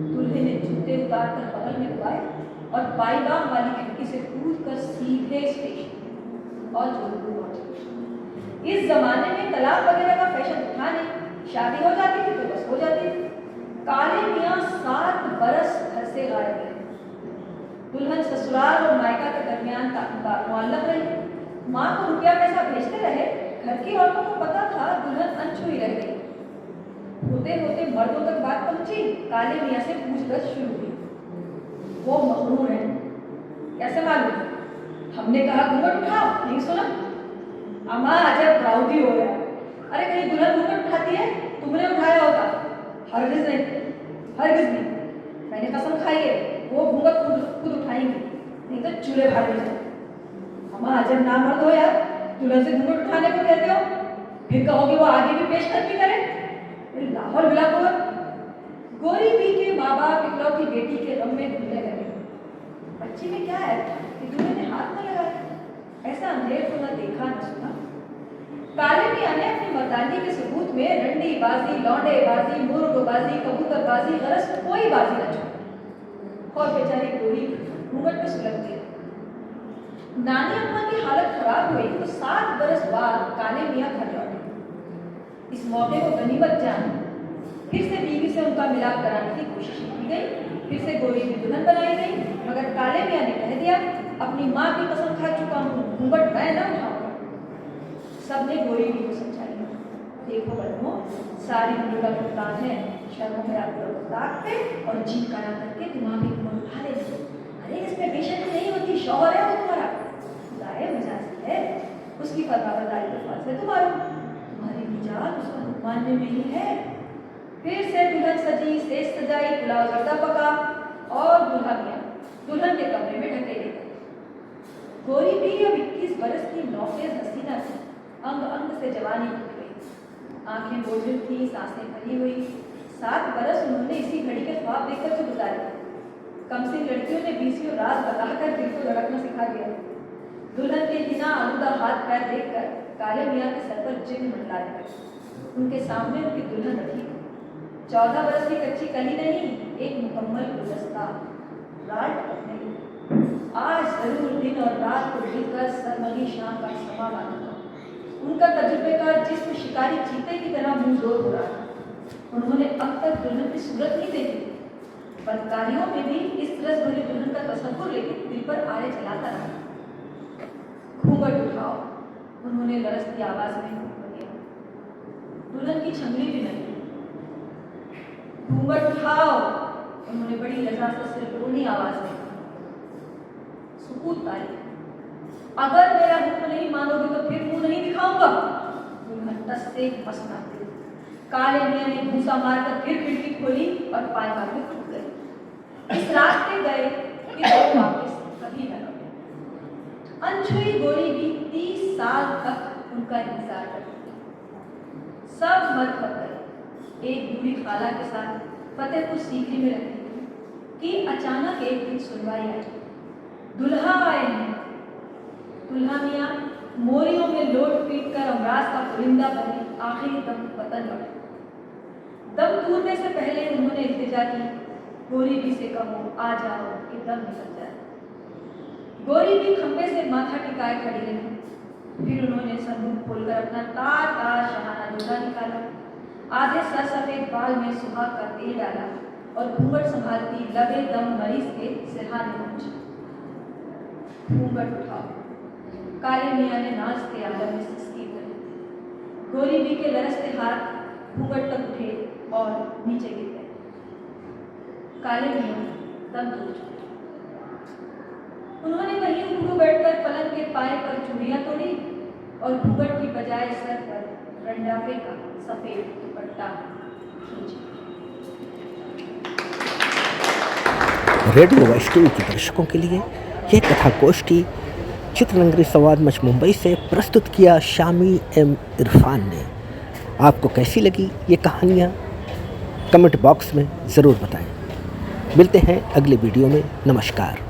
दूल्हे ने जूते उतार कर बगल में उगाए और बाईबाग वाली खिड़की से कूद कर सीधे स्टेशन और जोधपुर पहुंचे। इस जमाने में तलाक वगैरह का फैशन था नहीं। शादी हो जाती थी तो बस हो जाती थी। काले मियाँ 7 बरस घर से गायब रहे। दुल्हन ससुराल और मायका के दरमियान मुअल्लक रही। माँ को रुपया पैसा भेजते रहे। घर की औरतों को पता था दुल्हन अनछुई रह गई। होते होते मर्दों तक बात पहुंची। काले मियाँ से पूछताछ शुरू हुई। वो मगरूर है। कैसे मालूम? हमने कहा घूंघट उठाओ, नहीं सुना? अम्मा अजब गाउदी हो गया। अरे कहीं दुल्हन घूंघट उठाती है, तुमने उठाया होगा? हरगिज नहीं। मैंने कसम खाई है वो घूंघट खुद उठाएंगे, नहीं तो चूल्हे भाड़ में जाए। अम्मा अजब ना मर्द हो यार, दुल्हन से घूंघट उठाने को कहते हो, फिर कहोगे वो आगे भी पेशकश करे। लाहौर बिला होगा। गोरी बी के माँ बाप इकलौती बेटी के गम में ढूंढने लगे। बच्ची में क्या है कि दूल्हे ने हाथ न लगाया? ऐसा अंधेर तो न देखा न सुना। काले मियाँ ने अपनी मर्दानगी के सबूत में रंडी बाजी, लौंडे बाजी, मुर्ग बाजी, कबूतर बाजी, गरज कोई बाजी न छोड़ी। और बेचारी गोरी घूंघट में सुलग गई। नानी अम्मा की हालत खराब हुई तो 7 बरस बाद काले मियाँ घर लौटे। इस मौके को गनीमत जान फिर से बीवी से उनका मिलाप कराने की कोशिश की गई। फिर से गोरी की दुल्हन बनाई गई, मगर काले मियाँ ने कह दिया, अपनी माँ की कसम खा चुका हूँ, घूंघट मैं न उठाऊंगा। सबने गोरी भी को समझाई, देखो बड़ों, सारी उम्र का भुगतान है, शर्मों में आप लोग ताक पे और जी करा करके दिमागी घूम उठा लेते। अरे इसमें बेशक नहीं होती, शौहर है वो तुम्हारा, गाय मजाज है, उसकी फरमाबरदारी के पास है तुम्हारी मिजाज उसका हुक्म मानने में ही है। फिर से दुल्हन सजी, सेज सजाई, पुलाव जर्दा पका और दूल्हा मियाँ दुल्हन के कमरे में ढके गए। गोरी भी अब 21 बरस की नौखेज हसीना थी, अंग अंग से जवानी उठ गई, आंखें बोझिल थी, सांसें भरी हुई। 7 बरस उन्होंने इसी घड़ी के ख्वाब देखकर तो गुजारे। कमसिन लड़कियों ने 20 रात बताकर दिल को धड़कना सिखा दिया। दुल्हन के हिना आलूदा हाथ पैर देखकर काले मियाँ के सर पर जिन्न मंडला गया। उनके सामने उनकी दुल्हन रखी, 14 बरस की कच्ची कली नहीं, एक मुकम्मल गुलदस्ता, रात नहीं। आज जरूर दिन और रात को मिलकर सरमगी शाम का समा बांधा था। उनका तजुर्बेकार जिस्म शिकारी चीते की तरह मुंहजोर हो रहा था। उन्होंने अब तक दुल्हन की सूरत नहीं देखी, बदकारियों में भी इस रस भरी दुल्हन का तस्वुर लेकिन दिल पर आड़े चलाता रहा। घूंघट उठाओ, उन्होंने लरसती आवाज में हुक्म दिया। दुल्हन की छंगड़ी भी नहीं। घूंघट उठाओ, उन्होंने बड़ी लजाजत से रोनी आवाज में कहा। सुकूत तारी, अगर मेरा हुक्म नहीं मानोगे तो फिर मुंह नहीं दिखाऊंगा। दुल्हन टस से फंसना थी। काले मियाँ ने भूसा मारकर फिर खिड़की खोली और पाए मारकर टूट गई। इस रात पे गए कि वो वापस कभी न लौटे। अनछुई गोरी भी 30 साल तक उनका इंतजार करती। सब मर खप गए। एक बूढ़ी खाला के साथ फतेहपुर सीकरी में रहती थी कि अचानक एक दिन सुनवाई आई, दुल्हा आए हैं। दुल्हा मियाँ मोरियों में लोट पीट कर अमराज का पुरिंदा बने आखिरी दम वतन लौटे। दम टूटने से पहले उन्होंने इल्तिजा की, गोरी भी से कहो आ जाओ कि दम निकल जाए। गोरी भी खंबे से माथा टिकाए खड़ी रही। फिर उन्होंने संदूक खोलकर अपना तार तार शहाना जोड़ा निकाला, आधे सर सफेद बाल में सुहाग का तेल डाला और घूंघट संभालती लबे दम मरीज के सिरहाने पहुंची। घूंघट उठाओ, काले मियाँ ने नाचते आलम में सिसकी करी। गोरी भी के लरसते हाथ घूंघट तक उठे और नीचे गिर गए। काले मियाँ दम तोड़ चुके। उन्होंने वहीं उठू बैठकर पलंग के पाए पर चूड़ियां तोड़ी और घूंघट की बजाय सर पर रंडापे का सफेद दुपट्टा खींचा। रेडियो वैष्णवी के दर्शकों के लिए यह कथा गोष्ठी चित्रनगरी संवाद मंच मुंबई से प्रस्तुत किया शामी एम इरफान ने। आपको कैसी लगी ये कहानियाँ कमेंट बॉक्स में ज़रूर बताएं। मिलते हैं अगले वीडियो में। नमस्कार।